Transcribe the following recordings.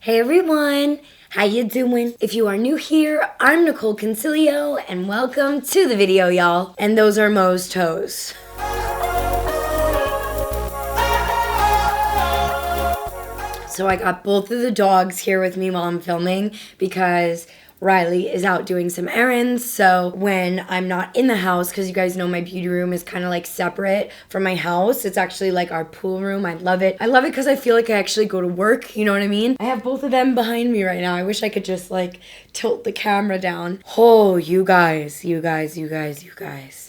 Hey everyone, how you doing? If you are new here, I'm Nicol Concilio and welcome to the video, y'all. And those are Mo's toes. So I got both of the dogs here with me while I'm filming because Riley is out doing some errands. So when I'm not in the house, because you guys know my beauty room is kind of like separate from my house. It's actually like our pool room. I love it. I love it because I feel like I actually go to work. You know what I mean? I have both of them behind me right now. I wish I could just like tilt the camera down. Oh, you guys.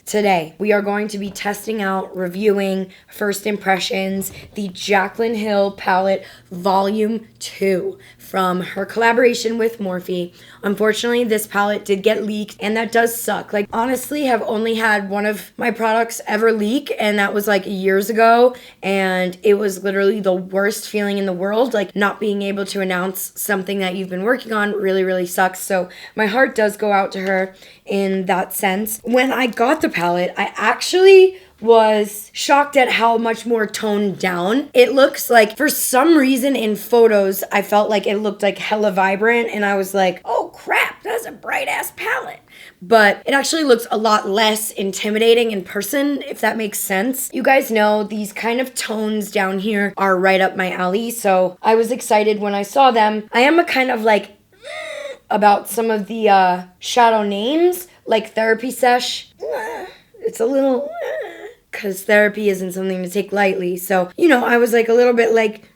Today, we are going to be testing out, reviewing, first impressions, the Jaclyn Hill palette Volume 2 from her collaboration with Morphe. Unfortunately, this palette did get leaked, and that does suck. Like, honestly, have only had one of my products ever leak, and that was like years ago, and it was literally the worst feeling in the world. Like, not being able to announce something that you've been working on really sucks. So my heart does go out to her in that sense. When I got the palette, I actually was shocked at how much more toned down it looks. Like, for some reason in photos, I felt like it looked like hella vibrant, and I was like, oh crap, that's a bright ass palette. But it actually looks a lot less intimidating in person, if that makes sense. You guys know these kind of tones down here are right up my alley, so I was excited when I saw them. I am a kind of like about some of the shadow names, like Therapy Sesh. It's a little, because therapy isn't something to take lightly. So, you know, I was like a little bit like,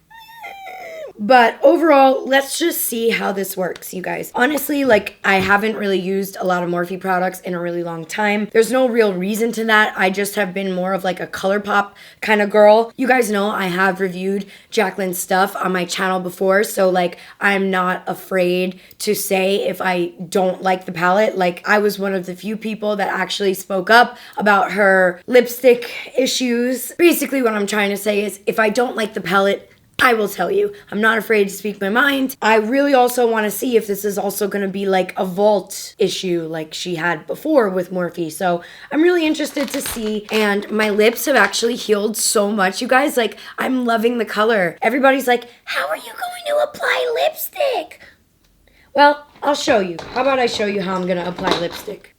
but overall, let's just see how this works, you guys. Honestly, like, I haven't really used a lot of Morphe products in a really long time. There's no real reason to that. I just have been more of like a Colourpop kind of girl. You guys know I have reviewed Jaclyn's stuff on my channel before, so like, I'm not afraid to say if I don't like the palette. Like, I was one of the few people that actually spoke up about her lipstick issues. Basically, what I'm trying to say is, if I don't like the palette, I will tell you. I'm not afraid to speak my mind. I really also want to see if this is also going to be like a vault issue like she had before with Morphe. So I'm really interested to see. And my lips have actually healed so much, you guys. Like, I'm loving the color. Everybody's like, how are you going to apply lipstick? Well, I'll show you. How about I show you how I'm going to apply lipstick?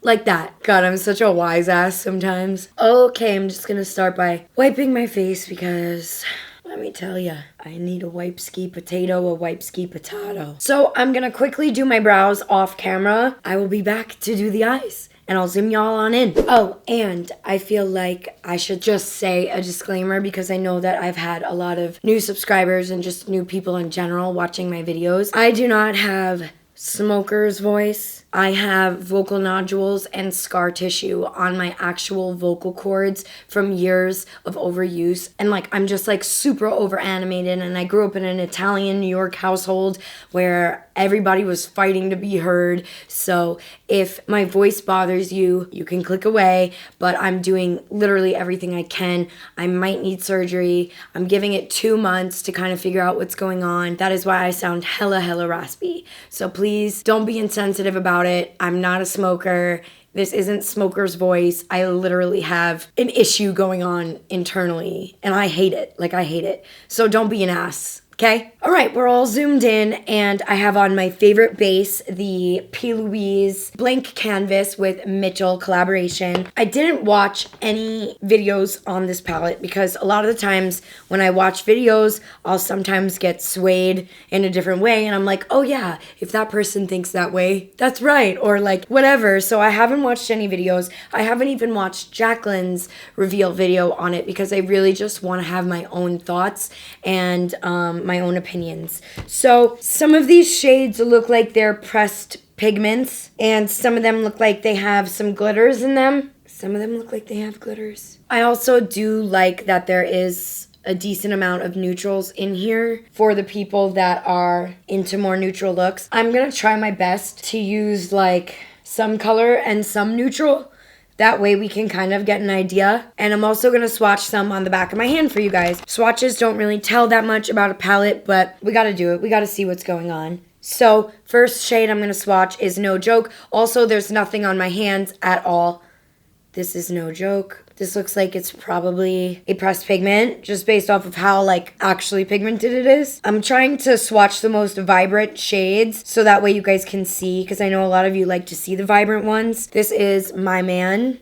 Like that. God, I'm such a wise ass sometimes. Okay, I'm just gonna start by wiping my face because, let me tell ya, I need a wipe ski potato, a wipe ski potato. So I'm gonna quickly do my brows off camera. I will be back to do the eyes, and I'll zoom y'all on in. Oh, and I feel like I should just say a disclaimer because I know that I've had a lot of new subscribers and just new people in general watching my videos. I do not have smoker's voice. I have vocal nodules and scar tissue on my actual vocal cords from years of overuse. And like, I'm just like super over animated, and I grew up in an Italian New York household where everybody was fighting to be heard. So if my voice bothers you, you can click away, but I'm doing literally everything I can. I might need surgery. I'm giving it 2 months to kind of figure out what's going on. That is why I sound hella raspy. So please don't be insensitive about it. I'm not a smoker. This isn't smoker's voice. I literally have an issue going on internally, and I hate it. Like, I hate it. So don't be an ass. Okay? All right, we're all zoomed in, and I have on my favorite base, the P. Louise Blank Canvas with Mitchell collaboration. I didn't watch any videos on this palette because a lot of the times when I watch videos, I'll sometimes get swayed in a different way, and I'm like, oh yeah, if that person thinks that way, that's right, or like whatever. So I haven't watched any videos. I haven't even watched Jaclyn's reveal video on it because I really just want to have my own thoughts and my own opinions. So some of these shades look like they're pressed pigments, and some of them look like they have some glitters in them. Some of them look like they have glitters. I also do like that there is a decent amount of neutrals in here for the people that are into more neutral looks. I'm gonna try my best to use like some color and some neutral. That way we can kind of get an idea. And I'm also going to swatch some on the back of my hand for you guys. Swatches don't really tell that much about a palette, but we got to do it. We got to see what's going on. So first shade I'm going to swatch is No Joke. Also, there's nothing on my hands at all. This is No Joke. This looks like it's probably a pressed pigment, just based off of how, like, actually pigmented it is. I'm trying to swatch the most vibrant shades so that way you guys can see, because I know a lot of you like to see the vibrant ones. This is My Man.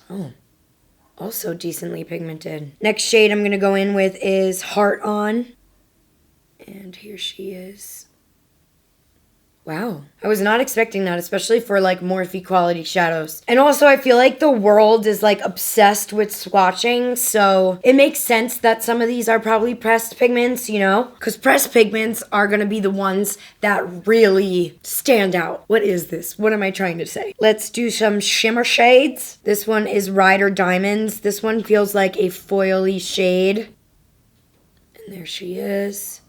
Oh, also decently pigmented. Next shade I'm going to go in with is Heart On. And here she is. Wow. I was not expecting that, especially for like Morphe quality shadows. And also I feel like the world is like obsessed with swatching, so it makes sense that some of these are probably pressed pigments, you know? Because pressed pigments are gonna be the ones that really stand out. What is this? What am I trying to say? Let's do some shimmer shades. This one is Rider Diamonds. This one feels like a foily shade. And there she is.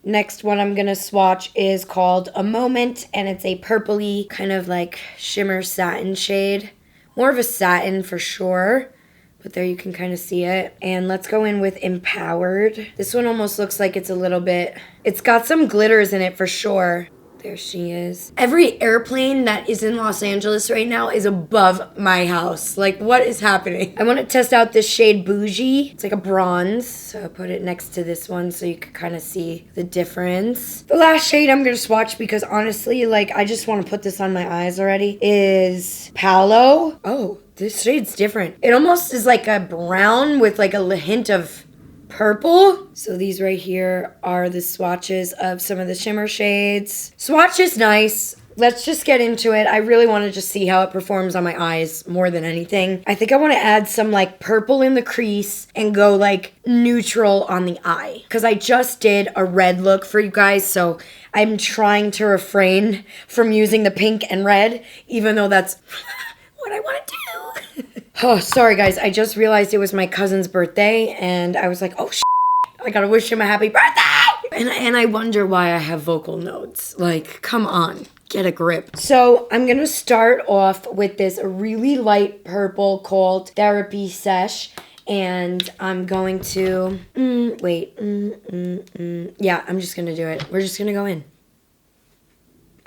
Next one I'm going to swatch is called A Moment, and it's a purpley kind of like shimmer satin shade. More of a satin for sure, but there you can kind of see it. And let's go in with Empowered. This one almost looks like it's a little bit, it's got some glitters in it for sure. There she is. Every airplane that is in Los Angeles right now is above my house. Like, what is happening? I want to test out this shade Bougie. It's like a bronze, so I'll put it next to this one so you can kind of see the difference. The last shade I'm going to swatch, because honestly, like, I just want to put this on my eyes already, is Palo. Oh, this shade's different. It almost is like a brown with like a hint of purple. So these right here are the swatches of some of the shimmer shades. Swatch is nice. Let's just get into it. I really want to just see how it performs on my eyes more than anything. I think I want to add some like purple in the crease and go like neutral on the eye, because I just did a red look for you guys, so I'm trying to refrain from using the pink and red, even though that's what I want to do. Oh, sorry guys, I just realized it was my cousin's birthday, and I was like, oh, I gotta wish him a happy birthday! And I wonder why I have vocal notes. Like, come on, get a grip. So I'm gonna start off with this really light purple called Therapy Sesh, and I'm going to, yeah, I'm just gonna do it. We're just gonna go in.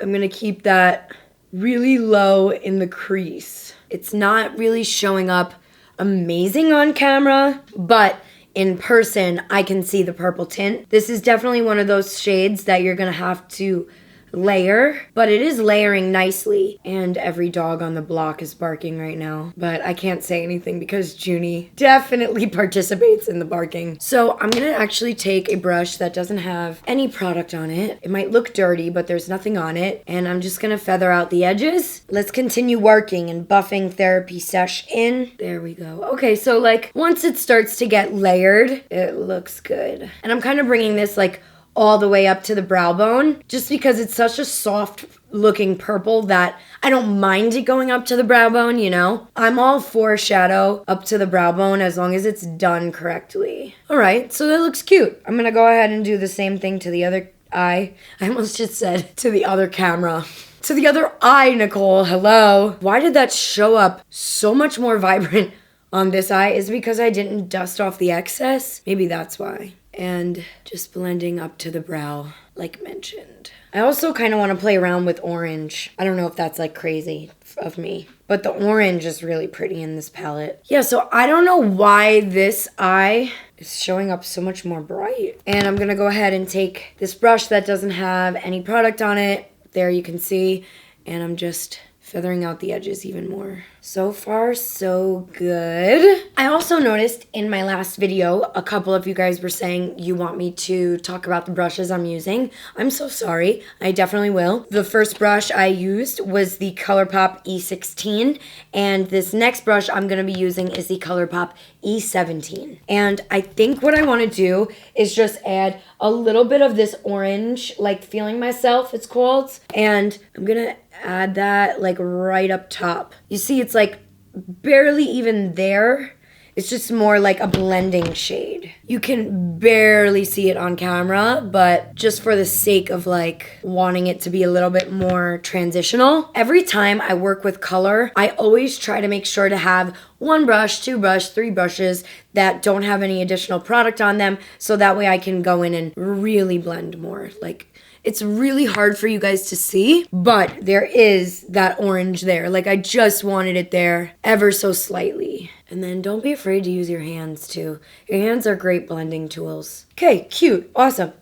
I'm gonna keep that really low in the crease. It's not really showing up amazing on camera, but in person, I can see the purple tint. This is definitely one of those shades that you're gonna have to layer, but it is layering nicely. And every dog on the block is barking right now, but I can't say anything because Junie definitely participates in the barking. So I'm gonna actually take a brush that doesn't have any product on it. It might look dirty, but there's nothing on it, and I'm just gonna feather out the edges. Let's continue working and buffing Therapy Sesh in. There we go. Okay, so like once it starts to get layered, it looks good. And I'm kind of bringing this like all the way up to the brow bone, just because it's such a soft looking purple that I don't mind it going up to the brow bone, you know? I'm all for shadow up to the brow bone as long as it's done correctly. All right, so that looks cute. I'm gonna go ahead and do the same thing to the other eye. I almost just said to the other camera. To the other eye, Nicole, hello. Why did that show up so much more vibrant on this eye? Is it because I didn't dust off the excess? Maybe that's why. And just blending up to the brow, like mentioned. I also kind of want to play around with orange. I don't know if that's like crazy of me, but the orange is really pretty in this palette. Yeah, so I don't know why this eye is showing up so much more bright. And I'm gonna go ahead and take this brush that doesn't have any product on it. There you can see, and I'm just feathering out the edges even more. So far, so good. I also noticed in my last video, a couple of you guys were saying you want me to talk about the brushes I'm using. I'm so sorry. I definitely will. The first brush I used was the Colourpop E16, and this next brush I'm gonna be using is the Colourpop E17. And I think what I wanna do is just add a little bit of this orange, like Feeling Myself, it's called, and I'm gonna add that like right up top. You see, it's like barely even there. It's just more like a blending shade. You can barely see it on camera, but just for the sake of like wanting it to be a little bit more transitional, every time I work with color, I always try to make sure to have one brush, two brush, three brushes that don't have any additional product on them, so that way I can go in and really blend more. Like, it's really hard for you guys to see, but there is that orange there. Like, I just wanted it there ever so slightly. And then don't be afraid to use your hands too. Your hands are great blending tools. Okay, cute, awesome.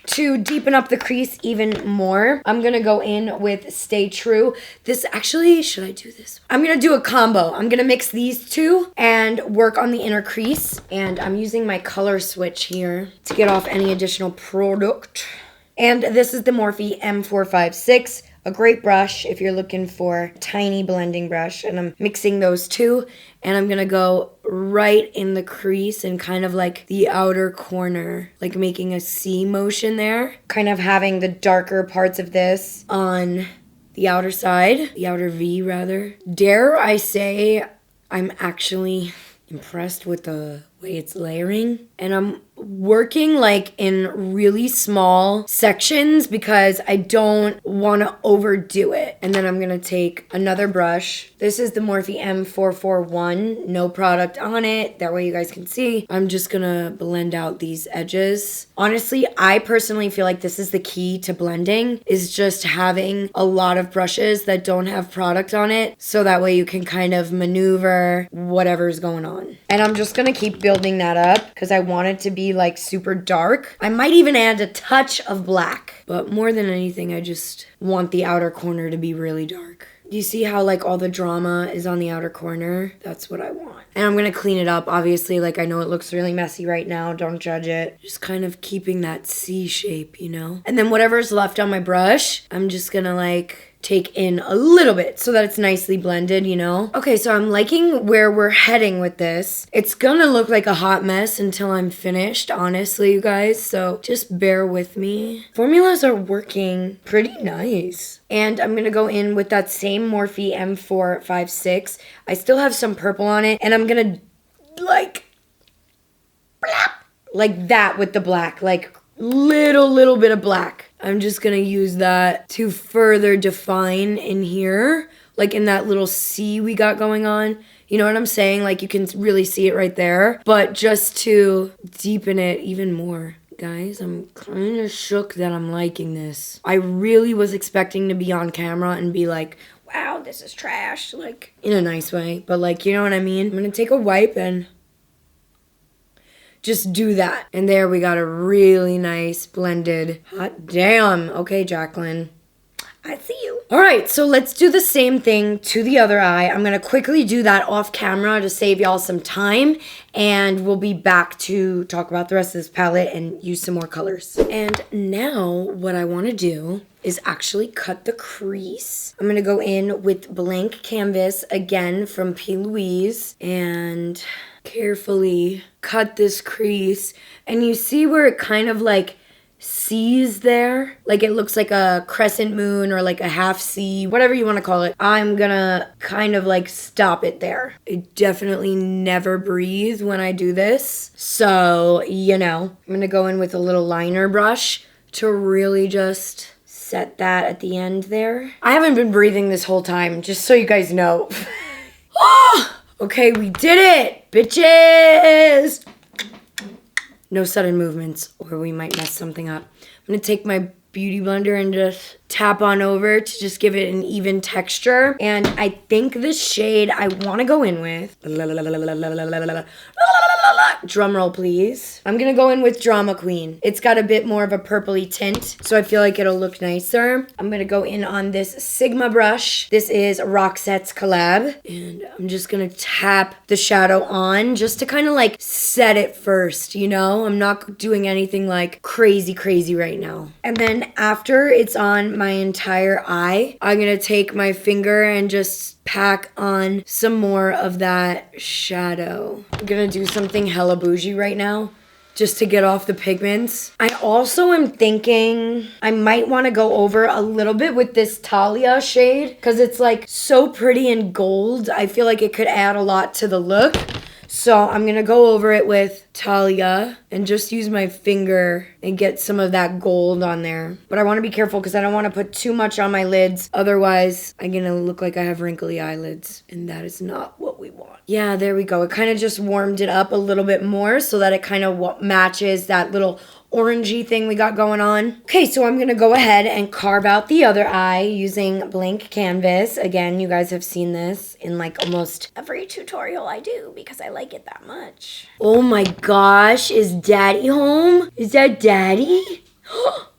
To deepen up the crease even more, I'm gonna go in with Stay True. This actually, should I do this? I'm gonna do a combo. I'm gonna mix these two and work on the inner crease. And I'm using my color switch here to get off any additional product. And this is the Morphe M456, a great brush if you're looking for a tiny blending brush. And I'm mixing those two, and I'm gonna go right in the crease and kind of like the outer corner, like making a C motion there. Kind of having the darker parts of this on the outer side, the outer V rather. Dare I say I'm actually impressed with the way it's layering. And I'm working like in really small sections because I don't want to overdo it. And then I'm going to take another brush. This is the Morphe M441, no product on it. That way you guys can see. I'm just going to blend out these edges. Honestly, I personally feel like this is the key to blending, is just having a lot of brushes that don't have product on it. So that way you can kind of maneuver whatever's going on. And I'm just going to keep building that up because I want it to be like super dark. I might even add a touch of black, but more than anything, I just want the outer corner to be really dark. Do you see how like all the drama is on the outer corner? That's what I want. And I'm gonna clean it up, obviously. Like, I know it looks really messy right now. Don't judge it. Just kind of keeping that C shape, you know? And then whatever's left on my brush, I'm just gonna like take in a little bit so that it's nicely blended, you know? Okay, so I'm liking where we're heading with this. It's gonna look like a hot mess until I'm finished, honestly, you guys, so just bear with me. Formulas are working pretty nice. And I'm gonna go in with that same Morphe M456. I still have some purple on it, and I'm gonna like that with the black, like little bit of black. I'm just gonna use that to further define in here, like in that little C we got going on. You know what I'm saying? Like, you can really see it right there, but just to deepen it even more. Guys, I'm kind of shook that I'm liking this. I really was expecting to be on camera and be like, wow, this is trash, like in a nice way, but like, you know what I mean? I'm gonna take a wipe and just do that. And there we got a really nice blended, hot damn. Okay, Jaclyn, I see you. All right, so let's do the same thing to the other eye. I'm gonna quickly do that off camera to save y'all some time, and we'll be back to talk about the rest of this palette and use some more colors. And now what I wanna do is actually cut the crease. I'm gonna go in with Blank Canvas again from P. Louise and carefully cut this crease. And you see where it kind of like C's there? Like, it looks like a crescent moon or like a half C, whatever you want to call it. I'm gonna kind of like stop it there. I definitely never breathe when I do this. So, you know, I'm gonna go in with a little liner brush to really just set that at the end there. I haven't been breathing this whole time, just so you guys know. Oh! Okay, we did it, bitches! No sudden movements or we might mess something up. I'm gonna take my beauty blender and just tap on over to just give it an even texture. And I think the shade I wanna go in with, drum roll please. I'm gonna go in with Drama Queen. It's got a bit more of a purpley tint, so I feel like it'll look nicer. I'm gonna go in on this Sigma brush. This is Roxette's collab. And I'm just gonna tap the shadow on just to kind of like set it first, you know? I'm not doing anything like crazy right now. And then after it's on my entire eye, I'm gonna take my finger and just pack on some more of that shadow. I'm gonna do something hella bougie right now just to get off the pigments. I also am thinking I might want to go over a little bit with this Talia shade because it's like so pretty and gold. I feel like it could add a lot to the look. So I'm going to go over it with Talia and just use my finger and get some of that gold on there. But I want to be careful because I don't want to put too much on my lids. Otherwise, I'm going to look like I have wrinkly eyelids. And that is not what we want. Yeah, there we go. It kind of just warmed it up a little bit more so that it kind of matches that little orangey thing we got going on. Okay, so I'm gonna go ahead and carve out the other eye using blank canvas. Again, you guys have seen this in like almost every tutorial I do because I like it that much. Oh my gosh, is Daddy home? Is that Daddy?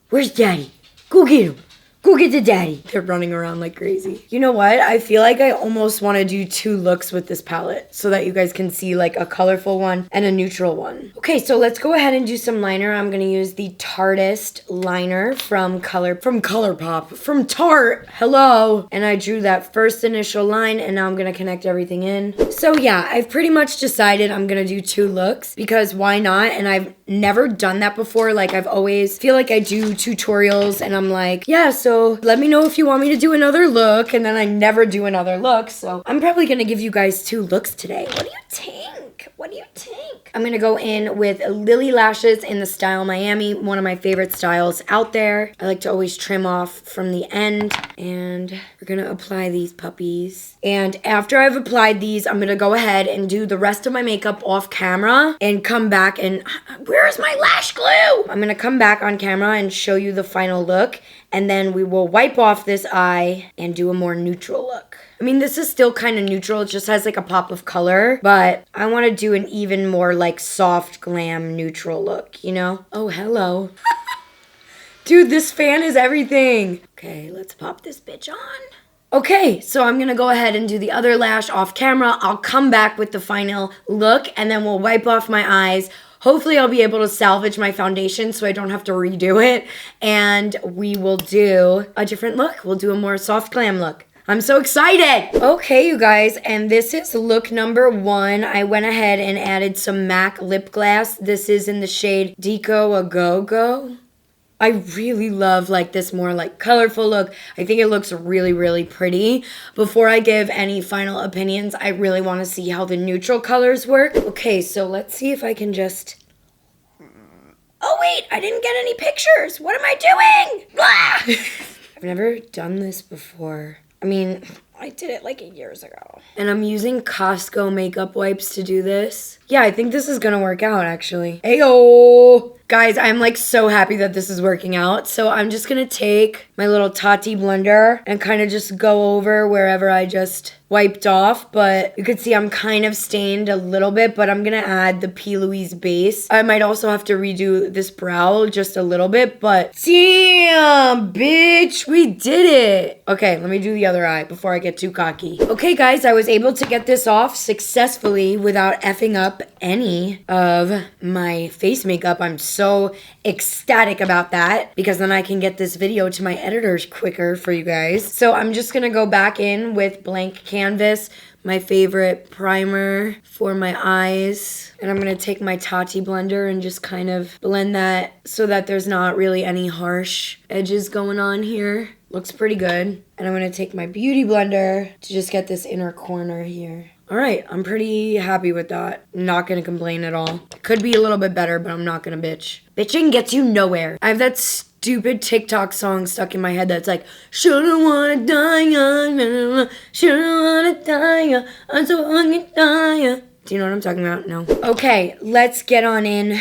Where's Daddy? Go get him. Go get the daddy. They're running around like crazy. You know what? I feel like I almost want to do 2 looks with this palette so that you guys can see like a colorful one and a neutral one. Okay, so let's go ahead and do some liner. I'm going to use the Tartist liner from Colourpop, from Tarte. Hello. And I drew that first initial line and now I'm going to connect everything in. So yeah, I've pretty much decided I'm going to do 2 looks because why not? And I've never done that before. Like I've always feel like I do tutorials and I'm like, yeah, so let me know if you want me to do another look, and then I never do another look. So I'm probably gonna give you guys 2 looks today. What do you think? What do you think? I'm gonna go in with Lilly Lashes in the style Miami, one of my favorite styles out there. I like to always trim off from the end, and we're gonna apply these puppies. And after I've applied these, I'm gonna go ahead and do the rest of my makeup off camera and come back and, where's my lash glue? I'm gonna come back on camera and show you the final look, and then we will wipe off this eye and do a more neutral look. I mean, this is still kind of neutral. It just has like a pop of color, but I want to do an even more like soft glam neutral look, you know? Oh, hello. Dude, this fan is everything. Okay, let's pop this bitch on. Okay, so I'm gonna go ahead and do the other lash off camera. I'll come back with the final look and then we'll wipe off my eyes. Hopefully I'll be able to salvage my foundation so I don't have to redo it. And we will do a different look. We'll do a more soft glam look. I'm so excited. Okay, you guys, and this is look number 1. I went ahead and added some MAC lip gloss. This is in the shade Deco A Go Go. I really love like this more like colorful look. I think it looks really, really pretty. Before I give any final opinions, I really want to see how the neutral colors work. Okay, so let's see if I can just... Oh wait, I didn't get any pictures. What am I doing? Ah! I've never done this before. I mean, I did it like years ago. And I'm using Costco makeup wipes to do this. Yeah, I think this is gonna work out actually. Ayo! Guys, I'm like so happy that this is working out. So I'm just gonna take my little Tati blender and kind of just go over wherever I just wiped off. But you could see I'm kind of stained a little bit, but I'm gonna add the P. Louise base. I might also have to redo this brow just a little bit, but damn, bitch, we did it. Okay, let me do the other eye before I get too cocky. Okay, guys, I was able to get this off successfully without effing up any of my face makeup. I'm so ecstatic about that because then I can get this video to my editors quicker for you guys. So I'm just gonna go back in with blank canvas, my favorite primer for my eyes. And I'm gonna take my Tati blender and just kind of blend that so that there's not really any harsh edges going on here. Looks pretty good. And I'm gonna take my beauty blender to just get this inner corner here. All right, I'm pretty happy with that. Not gonna complain at all. Could be a little bit better, but I'm not gonna bitch. Bitching gets you nowhere. I have that stupid TikTok song stuck in my head that's like, shouldn't wanna die young, shouldn't wanna die young, I'm so fucking die. Do you know what I'm talking about? No. Okay, let's get on in,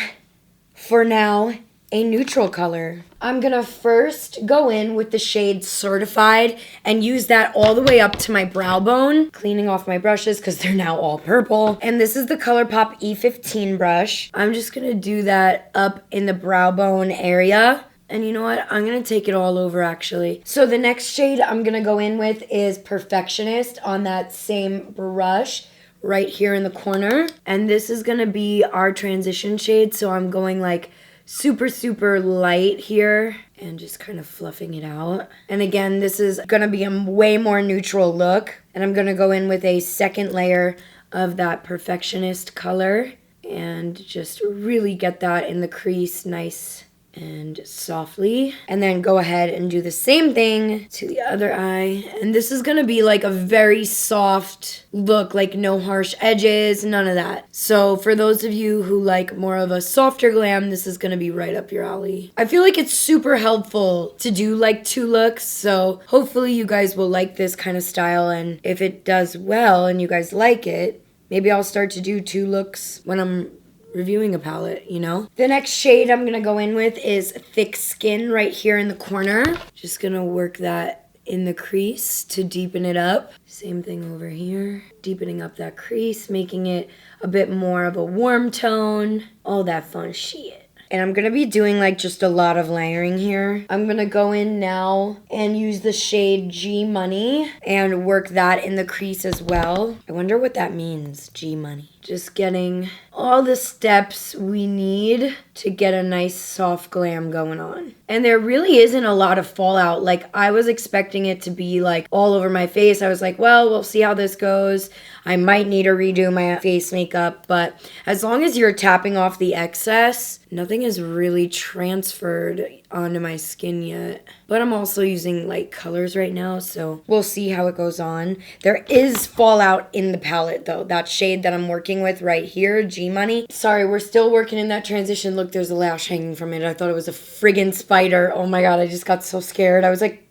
for now, a neutral color. I'm gonna first go in with the shade Certified and use that all the way up to my brow bone, cleaning off my brushes because they're now all purple. And this is the Colourpop E15 brush. I'm just gonna do that up in the brow bone area. And you know what? I'm gonna take it all over actually. So the next shade I'm gonna go in with is Perfectionist on that same brush right here in the corner. And this is gonna be our transition shade. So I'm going like super, super light here and just kind of fluffing it out. And again, this is gonna be a way more neutral look. And I'm gonna go in with a second layer of that Perfectionist color and just really get that in the crease nice and softly, and then go ahead and do the same thing to the other eye. And this is gonna be like a very soft look, like no harsh edges, none of that. So for those of you who like more of a softer glam, this is gonna be right up your alley. I feel like it's super helpful to do like 2 looks, so hopefully you guys will like this kind of style, and if it does well and you guys like it, maybe I'll start to do 2 looks when I'm reviewing a palette, you know? The next shade I'm gonna go in with is Thick Skin right here in the corner. Just gonna work that in the crease to deepen it up. Same thing over here. Deepening up that crease, making it a bit more of a warm tone. All that fun shit. And I'm gonna be doing like just a lot of layering here. I'm gonna go in now and use the shade G Money and work that in the crease as well. I wonder what that means, G Money. Just getting all the steps we need to get a nice soft glam going on. And there really isn't a lot of fallout. Like, I was expecting it to be like all over my face. I was like, well, we'll see how this goes. I might need to redo my face makeup, but as long as you're tapping off the excess, nothing is really transferred onto my skin yet. But I'm also using light colors right now, so we'll see how it goes on. There is fallout in the palette though. That shade that I'm working with right here, G Money. Sorry, we're still working in that transition. Look, there's a lash hanging from it. I thought it was a friggin' spider. Oh my god, I just got so scared. I was like,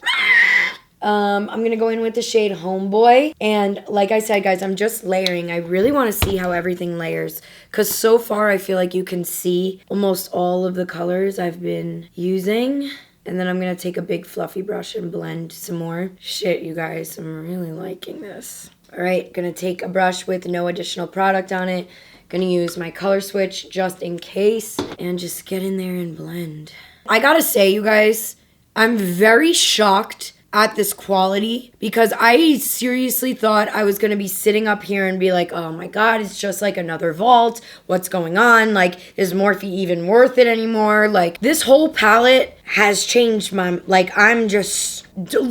I'm gonna go in with the shade Homeboy, and like I said, guys, I'm just layering. I really want to see how everything layers, because so far I feel like you can see almost all of the colors I've been using. And then I'm gonna take a big fluffy brush and blend some more. Shit, you guys, I'm really liking this. All right, gonna take a brush with no additional product on it. Gonna use my color switch just in case, and just get in there and blend. I gotta say, you guys, I'm very shocked at this quality, because I seriously thought I was gonna be sitting up here and be like, oh my god, it's just like another vault. What's going on? Like, is Morphe even worth it anymore? Like, this whole palette has changed my, like, I'm just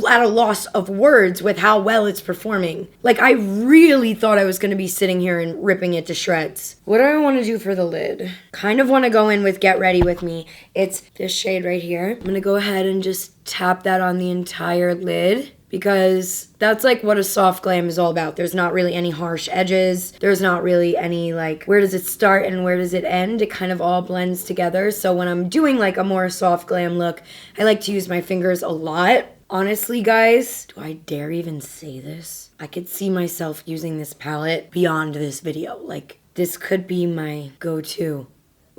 at a loss of words with how well it's performing. Like, I really thought I was gonna be sitting here and ripping it to shreds. What do I wanna do for the lid? Kind of wanna go in with Get Ready With Me. It's this shade right here. I'm gonna go ahead and just tap that on the entire lid, because that's like what a soft glam is all about. There's not really any harsh edges. There's not really any like, where does it start and where does it end? It kind of all blends together. So when I'm doing like a more soft glam look, I like to use my fingers a lot. Honestly, guys, do I dare even say this? I could see myself using this palette beyond this video. Like, this could be my go-to.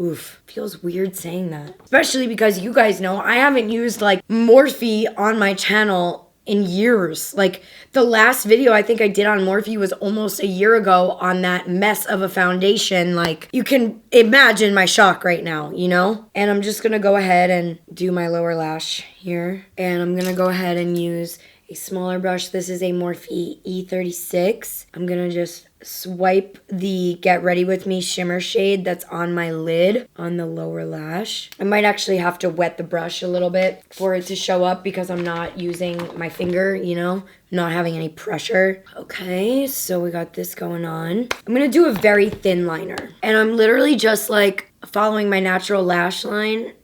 Oof, feels weird saying that. Especially because you guys know I haven't used like Morphe on my channel in years. Like, the last video I think I did on Morphe was almost a year ago on that mess of a foundation. Like, you can imagine my shock right now, you know? And I'm just gonna go ahead and do my lower lash here. And I'm gonna go ahead and use a smaller brush. This is a Morphe E36. I'm gonna just swipe the Get Ready With Me shimmer shade that's on my lid on the lower lash. I might actually have to wet the brush a little bit for it to show up, because I'm not using my finger, you know, not having any pressure. Okay, so we got this going on. I'm gonna do a very thin liner, and I'm literally just like following my natural lash line.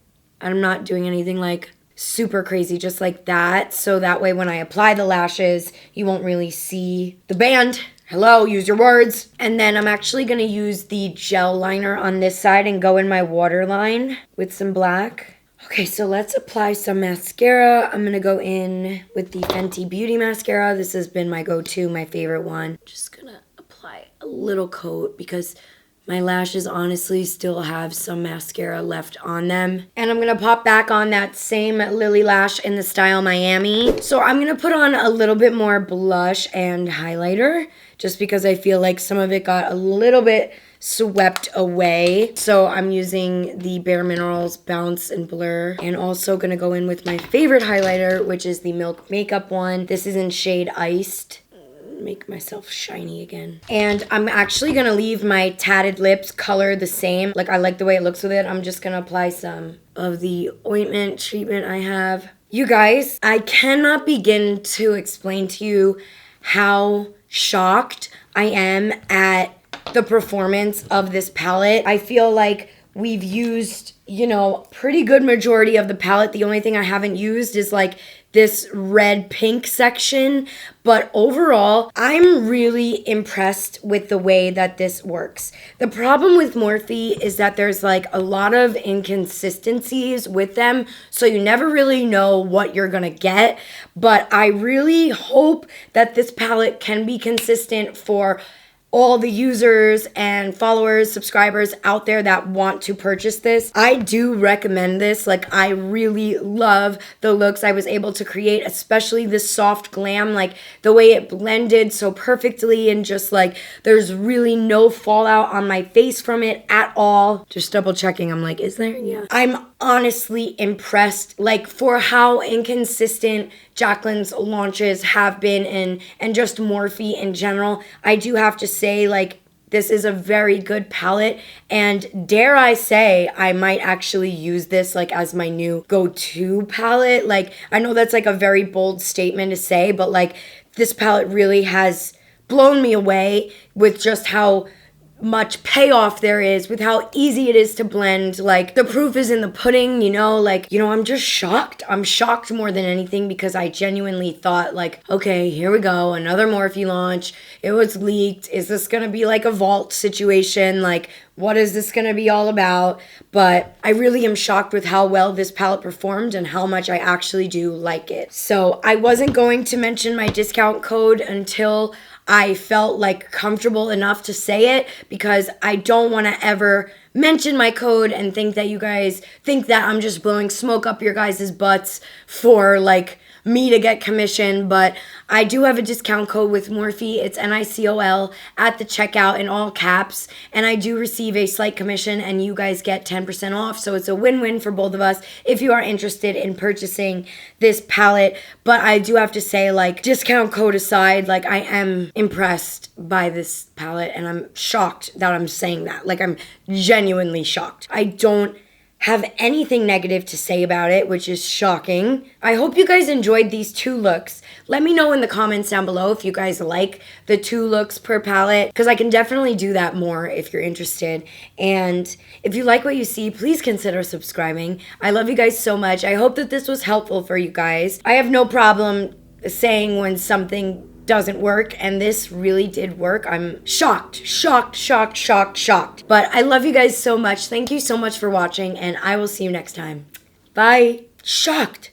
I'm not doing anything like super crazy, just like that, so that way when I apply the lashes, you won't really see the band. Hello, use your words. And then I'm actually gonna use the gel liner on this side and go in my waterline with some black. Okay, so let's apply some mascara. I'm gonna go in with the Fenty Beauty mascara. This has been my go-to, my favorite one. Just gonna apply a little coat, because my lashes honestly still have some mascara left on them. And I'm gonna pop back on that same Lilly Lash in the style Miami. So I'm gonna put on a little bit more blush and highlighter, just because I feel like some of it got a little bit swept away. So I'm using the Bare Minerals Bounce and Blur, and also gonna go in with my favorite highlighter, which is the Milk Makeup one. This is in shade Iced. Make myself shiny again. And I'm actually gonna leave my tatted lips color the same. Like, I like the way it looks with it. I'm just gonna apply some of the ointment treatment I have. You guys, I cannot begin to explain to you how shocked I am at the performance of this palette. I feel like we've used, you know, pretty good majority of the palette. The only thing I haven't used is like this red pink section, but overall I'm really impressed with the way that this works. The problem with Morphe is that there's like a lot of inconsistencies with them, so you never really know what you're gonna get, but I really hope that this palette can be consistent for all the users and followers, subscribers out there that want to purchase this. I do recommend this. Like, I really love the looks I was able to create, especially this soft glam, like the way it blended so perfectly, and just like there's really no fallout on my face from it at all. Just double checking. I'm like, is there? Yeah. I'm honestly impressed, like, for how inconsistent Jaclyn's launches have been, and just Morphe in general. I do have to say, like, this is a very good palette, and dare I say, I might actually use this like as my new go-to palette. Like, I know that's like a very bold statement to say, but like this palette really has blown me away with just how much payoff there is, with how easy it is to blend. Like, the proof is in the pudding, you know, like, you know, I'm just shocked. I'm shocked more than anything, because I genuinely thought, like, okay, here we go, another Morphe launch. It was leaked. Is this gonna be like a vault situation? Like, what is this gonna be all about? But I really am shocked with how well this palette performed and how much I actually do like it. So I wasn't going to mention my discount code until I felt like comfortable enough to say it, because I don't want to ever mention my code and think that you guys think that I'm just blowing smoke up your guys' butts for like me to get commission. But I do have a discount code with Morphe. It's NICOL at the checkout in all caps, and I do receive a slight commission, and you guys get 10% off. So it's a win-win for both of us if you are interested in purchasing this palette. But I do have to say, like, discount code aside, like, I am impressed by this palette, and I'm shocked that I'm saying that. Like, I'm genuinely shocked. I don't have anything negative to say about it, which is shocking. I hope you guys enjoyed these two looks. Let me know in the comments down below if you guys like the 2 looks per palette, because I can definitely do that more if you're interested. And if you like what you see, please consider subscribing. I love you guys so much. I hope that this was helpful for you guys. I have no problem saying when something doesn't work, and this really did work. I'm shocked. But I love you guys so much. Thank you so much for watching, and I will see you next time. Bye. Shocked.